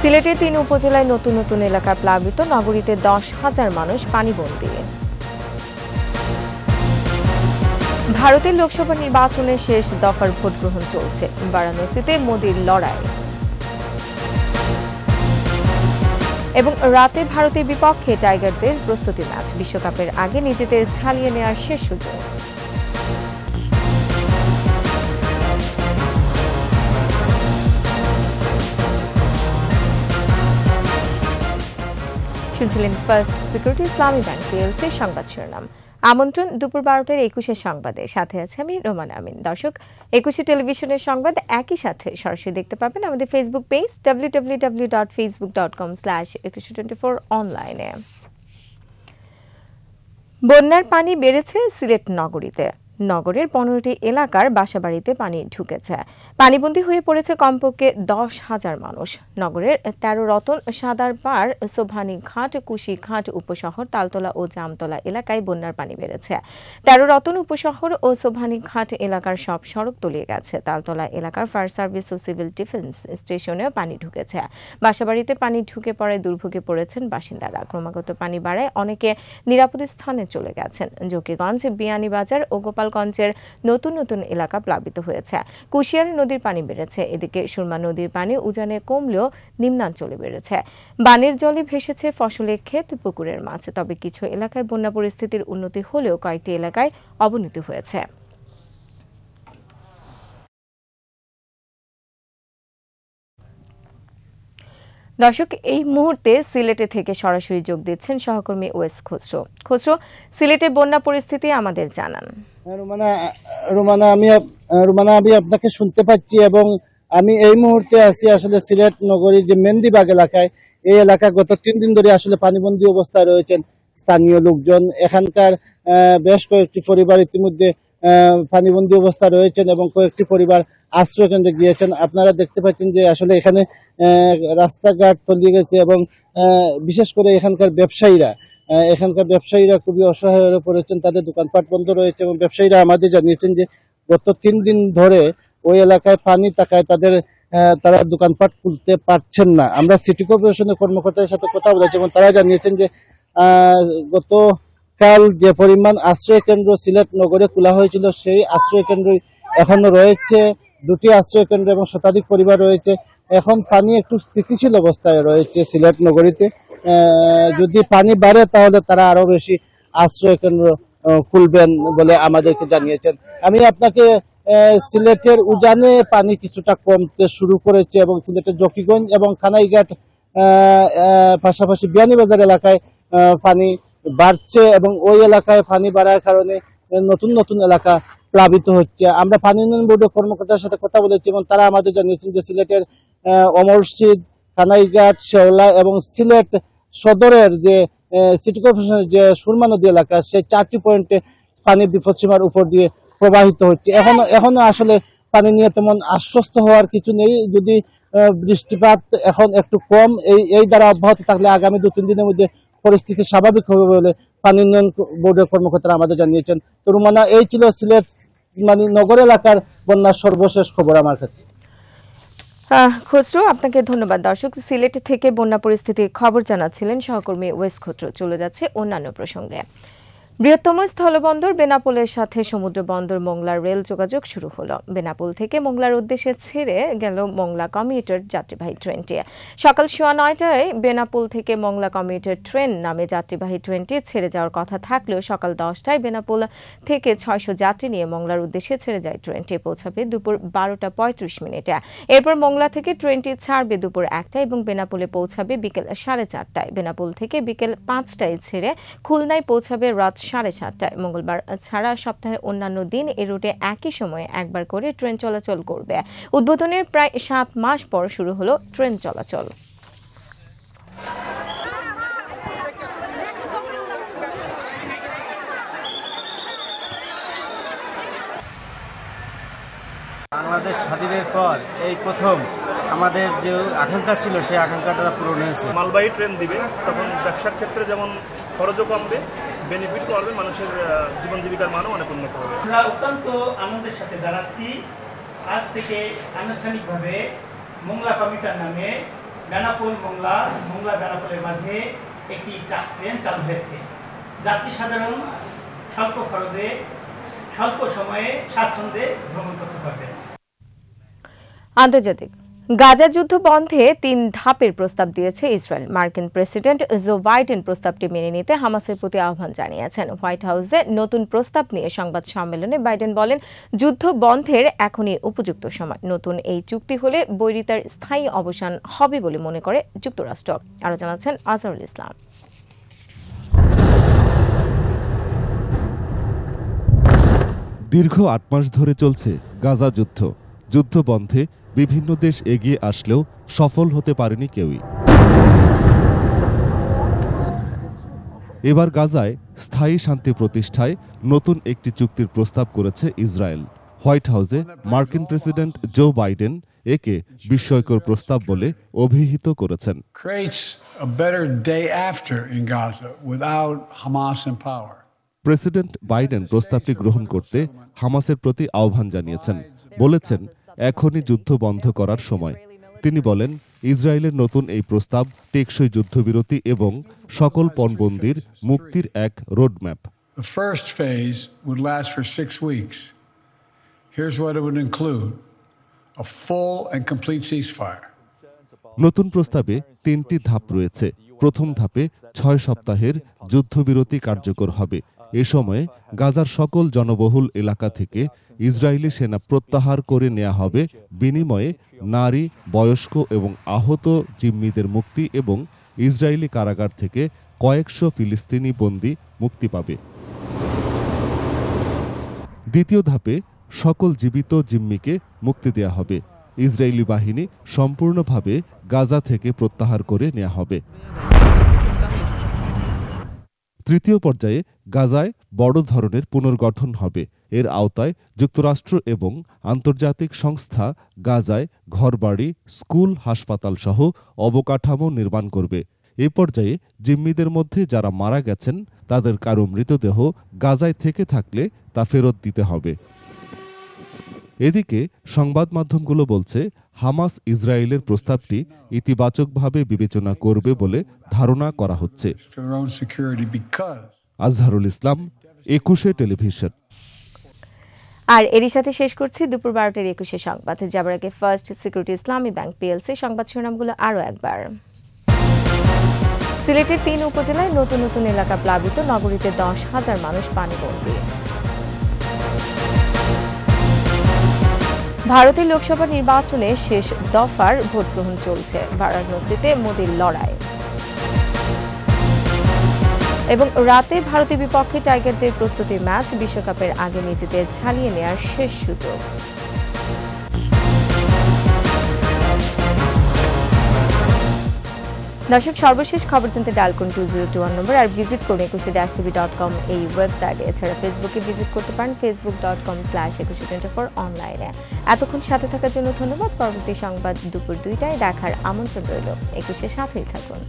সিলেটের ৩ উপজেলায় নতুন নতুন এলাকা প্লাবিত, নগরীতে ১০,০০০ মানুষ পানিবন্দী। ভারতের লোকসভা নির্বাচনের শেষ দফার ভোট গ্রহণ চলছে, বারাণসীতে মোদির লড়াই। এবং রাতে ভারতের বিপক্ষে টাইগারদের প্রস্তুতি ম্যাচ, বিশ্বকাপের আগে নিজেদের ছাড়িয়ে নেওয়ার শেষ সুযোগ। শুনছিলেন ফার্স্ট সিকিউরিটি ইসলামী ব্যাংক পিএলসি সংবাদ শিরোনাম। আমন্ত্রণ দুপুর ১২টার ২১ সংবাদে, সাথে আছে আমি রোমান আমিন। দর্শক, ২১ টেলিভিশনের সংবাদ একই সাথে সরাসরি দেখতে পাবেন আমাদের ফেসবুক পেজ www.facebook.com/2124 অনলাইনে। বন্যার পানি বেড়েছে সিলেট নগরীতে। নগরের ১৫টি এলাকার বাসাবাড়িতে পানি ঢুকেছে। পানিবন্দী হয়ে পড়েছে কমপক্ষে ১০,০০০ মানুষ। নগরের ১৩ রতন, সাদারপাড়, সোভানীঘাট, কুশিঘাট উপশহর, তালতলা ও জামতলা এলাকায় বন্যার পানি বেড়েছে। ১৩ রতন উপশহর ও সোভানীঘাট এলাকার সব সড়ক তলিয়ে গেছে। তালতলা এলাকার ফায়ার সার্ভিস ও সিভিল ডিফেন্স স্টেশনেও পানি ঢুকেছে। বাসাবাড়িতে পানি ঢুকে পড়ায় দুর্ভোগে পড়েছেন বাসিন্দারা। ক্রমাগত পানি বাড়ায় অনেকে নিরাপদ স্থানে চলে গেছেন। জকিগঞ্জ, বিয়ানীবাজার ও গোপালগঞ্জের নতুন নতুন এলাকা প্লাবিত হয়েছে। কুশিয়ারা নদীর পানি বেড়েছে। এদিকে সুরমা নদীর পানি উজানে কমলেও নিম্নাঞ্চলে বেড়েছে। বানের জলে ভেসেছে ফসলের ক্ষেত, পুকুরের মাছ। তবে কিছু এলাকায় বন্যা পরিস্থিতির উন্নতি হলেও কয়েকটি এলাকায় অবনতি হয়েছে। দর্শক, এই মুহূর্তে সিলেটে থেকে সরাসরি যোগ দিচ্ছেন সহকর্মী ওয়েস খসরু। খসরু, সিলেটে বন্যা পরিস্থিতি আমাদের জানান। রুমানা, আমি আপনাকে শুনতে পাচ্ছি এবং আমি এই মুহূর্তে আছি আসলে সিলেট নগরীর যে মেন্দিবাগ এলাকায়। এই এলাকা গত ৩ দিন ধরে আসলে পানিবন্দী অবস্থায় রয়েছেন স্থানীয় লোকজন। এখানকার বেশ কয়েকটি পরিবার ইতিমধ্যে পানিবন্দী অবস্থা রয়েছেন এবং কয়েকটি পরিবার আশ্রয় কেন্দ্রে গিয়েছেন। আপনারা দেখতে পাচ্ছেন যে আসলে এখানে রাস্তাঘাট তলিয়ে গেছে এবং বিশেষ করে এখানকার ব্যবসায়ীরা খুবই অসহায় হয়ে পড়েছেন। তাদের দোকানপাট বন্ধ রয়েছে এবং ব্যবসায়ীরা আমাদের জানিয়েছেন যে গত ৩ দিন ধরে ওই এলাকায় পানি থাকায় তারা দোকানপাট খুলতে পারছেন না। আমরা সিটি কর্পোরেশনের কর্মকর্তাদের সাথে কথা বলেছি এবং তারা জানিয়েছেন যে গতকাল যে পরিমাণ আশ্রয় কেন্দ্র সিলেট নগরে খোলা হয়েছিল, সেই আশ্রয় কেন্দ্র এখনো রয়েছে 2টি আশ্রয় কেন্দ্র এবং শতাধিক পরিবার রয়েছে। এখন পানি একটু স্থিতিশীল অবস্থায় রয়েছে সিলেট নগরীতে। যদি পানি বাড়ে তাহলে তারা আরো বেশি আশ্রয় কেন্দ্র খুলবেন বলে আমাদেরকে জানিয়েছেন। আমি আপনাকে সিলেটের উজানে পানি কিছুটা কমতে শুরু করেছে এবং সিলেটের জকিগঞ্জ এবং কানাইঘাট পাশাপাশি বিয়ানীবাজার এলাকায় পানি বাড়ছে এবং ওই এলাকায় পানি বাড়ার কারণে নতুন নতুন এলাকা প্লাবিত হচ্ছে। আমরা পানি উন্নয়ন বোর্ডের কর্মকর্তার সাথে কথা বলেছি এবং তারা আমাদের জানিয়েছেন যে সিলেটের অমরশিদ, কানাইঘাট, শেওলা এবং সিলেট সদরের যে সিটি কর্পোরেশনের যে সুরমা নদী এলাকা, সেই 4টি পয়েন্টে পানি বিপদসীমার উপর দিয়ে প্রবাহিত হচ্ছে। এখনো আসলে পানি নিয়ে তেমন আশ্বস্ত হওয়ার কিছু নেই। যদি বৃষ্টিপাত এখন একটু কম, এই দ্বারা অব্যাহত থাকলে আগামী 2-3 দিনের মধ্যে পরিস্থিতি স্বাভাবিক হবে বলে পানি উন্নয়ন বোর্ডের কর্মকর্তারা আমাদের জানিয়েছেন। তো রুমানা, এই ছিল সিলেট নগর এলাকার বন্যার সর্বশেষ খবর আমার কাছে। খসরু, আপনাকে ধন্যবাদ। দর্শক, সিলেট থেকে বন্যা পরিস্থিতির খবর জানাচ্ছিলেন সহকর্মী ওয়েস খসরু। চলে যাচ্ছে অন্যান্য প্রসঙ্গে। বৃহত্তম স্থলবন্দর বেনাপোলের সাথে সমুদ্র বন্দর মোংলার রেল যোগাযোগ শুরু হলো। বেনাপোল থেকে মোংলার উদ্দেশ্যে ছেড়ে গেল মোংলা কমিউটার যাত্রীবাহী ট্রেনটি। সকাল 9:30টায় বেনাপোল থেকে মোংলা কমিউটার ট্রেন নামে যাত্রীবাহী ট্রেনটি ছেড়ে যাওয়ার কথা থাকলেও সকাল 10টায় বেনাপোল থেকে 600 যাত্রী নিয়ে মোংলার উদ্দেশ্যে ছেড়ে যায় ট্রেনটি। পৌঁছাবে দুপুর 12:35। এরপর মোংলা থেকে ট্রেনটি ছাড়বে দুপুর 1টায় এবং বেনাপোলে পৌঁছাবে বিকেল 4:30টায়। বেনাপোল থেকে বিকেল 5টায় ছেড়ে খুলনায় পৌঁছাবে রাত 7:30টায়। মঙ্গলবার ছাড়া সপ্তাহের অন্যান্য দিন এই রুটে একই সময়ে একবার করে ট্রেন চলাচল করবে। উদ্বোধনের প্রায় 7 মাস পর শুরু হলো ট্রেন চলাচল। বাংলাদেশ স্বাধীনের পর এই প্রথম আমাদের যে আকাঙ্ক্ষা ছিল সেই আকাঙ্ক্ষাটা পূরণ হয়েছে। মালবাহী ট্রেন দিবে, তখন ব্যবসার ক্ষেত্রে যেমন খরচও কমবে, বেনিফিট করবে, মানুষের জীবন জীবিকার মানও অনেক উন্নত হবে। আমরা অত্যন্ত আনন্দের সাথে জানাচ্ছি আজ থেকে আনুষ্ঠানিকভাবে মোংলা কমিউটার নামে বেনাপোল মোংলা বেনাপোলের মাঝে একটি ট্রেন চালু হয়েছে। যাত্রী সাধারণ স্বল্প খরচে স্বল্প সময়ে স্বাচ্ছন্দ্যে ভ্রমণ করতে পারবেন। আন্তর্জাতিক গাজা যুদ্ধ বন্ধে 3 ধাপের প্রস্তাব দিয়েছে ইসরায়েল। মার্কিন প্রেসিডেন্ট জো বাইডেন প্রস্তাবটি মেনে নিতে হামাসের প্রতি আহ্বান জানিয়েছেন। হোয়াইট হাউসে নতুন প্রস্তাব নিয়ে সংবাদ সম্মেলনে বাইডেন বলেন, যুদ্ধ বন্ধের এখনই উপযুক্ত সময়। নতুন এই চুক্তি হলে বৈরিতার স্থায়ী অবসান হবে বলে মনে করে যুক্তরাষ্ট্র। আরও জানাচ্ছেন আজহারুল ইসলাম। দীর্ঘ 8 মাস ধরে চলছে গাজা যুদ্ধ। যুদ্ধ বন্ধে বিভিন্ন দেশ এগিয়ে আসলেও সফল হতে পারেনি কেউই। এবার গাজায় স্থায়ী শান্তি প্রতিষ্ঠায় নতুন একটি চুক্তির প্রস্তাব করেছে ইসরায়েল। হোয়াইট হাউসে মার্কিন প্রেসিডেন্ট জো বাইডেন একে বিস্ময়কর প্রস্তাব বলে অভিহিত করেছেন। প্রেসিডেন্ট বাইডেন প্রস্তাবটি গ্রহণ করতে হামাসের প্রতি আহ্বান জানিয়েছেন। বলেছেন, এখনই যুদ্ধ বন্ধ করার সময়। তিনি বলেন, ইসরায়েলের নতুন এই প্রস্তাব টেকসই যুদ্ধবিরতি এবং সকল পণবন্দির মুক্তির এক roadmap. The first phase would last for 6 weeks. Here's what it would include: a full and complete ceasefire. নতুন প্রস্তাবে 3টি ধাপ রয়েছে। প্রথম ধাপে 6 সপ্তাহের যুদ্ধবিরতি কার্যকর হবে। এ সময়ে গাজার সকল জনবহুল এলাকা থেকে ইসরায়েলি সেনা প্রত্যাহার করে নেওয়া হবে। বিনিময়ে নারী, বয়স্ক এবং আহত জিম্মিদের মুক্তি এবং ইসরায়েলি কারাগার থেকে কয়েকশো ফিলিস্তিনি বন্দী মুক্তি পাবে। দ্বিতীয় ধাপে সকল জীবিত জিম্মিকে মুক্তি দেয়া হবে। ইসরায়েলি বাহিনী সম্পূর্ণভাবে গাজা থেকে প্রত্যাহার করে নেওয়া হবে। তৃতীয় পর্যায়ে গাজায় বড় ধরনের পুনর্গঠন হবে। এর আওতায় যুক্তরাষ্ট্র এবং আন্তর্জাতিক সংস্থা গাজায় ঘরবাড়ি, স্কুল, হাসপাতাল সহ অবকাঠামো নির্মাণ করবে। এ পর্যায়ে জিম্মিদের মধ্যে যারা মারা গেছেন তাদের কারো মৃতদেহ গাজায় থেকে থাকলে তা ফেরত দিতে হবে। এদিকে সংবাদ মাধ্যমগুলো বলছে, হামাস ইসরায়েলের প্রস্তাবটি ইতিবাচকভাবে বিবেচনা করবে বলে ধারণা করা হচ্ছে। আজহারুল ইসলাম, 21 টেলিভিশন। আর এরই সাথে শেষ করছি দুপুর 12টার 21 সংবাদ। যাবার আগে ফার্স্ট সিকিউরিটি ইসলামী ব্যাংক পিএলসি সংবাদ শিরোনামগুলো আরও একবার। সিলেটের 3 উপজেলায় নতুন নতুন এলাকা প্লাবিত, নগরীতে 10,000 মানুষ পানিবন্দী। ভারতের লোকসভা নির্বাচনে শেষ দফার ভোট গ্রহণ চলছে, বারাণসীতে মোদির লড়াই। এবং রাতে ভারতের বিপক্ষে টাইগারদের প্রস্তুতি ম্যাচ, বিশ্বকাপের আগে নিজেদের ছাড়িয়ে নেওয়ার শেষ সুযোগ। দর্শক, সর্বশেষ খবর জানতে ডায়াল করুন 2021 নম্বর আর ভিজিট করুন 21tv.com এই ওয়েবসাইটে। এছাড়া ফেসবুকে ভিজিট করতে পারেন facebook.com/2124 অনলাইনে। এতক্ষণ সাথে থাকার জন্য ধন্যবাদ। পরবর্তী সংবাদ দুপুর 2টায় দেখার আমন্ত্রণ রইল। 21-এর সাথেই থাকুন।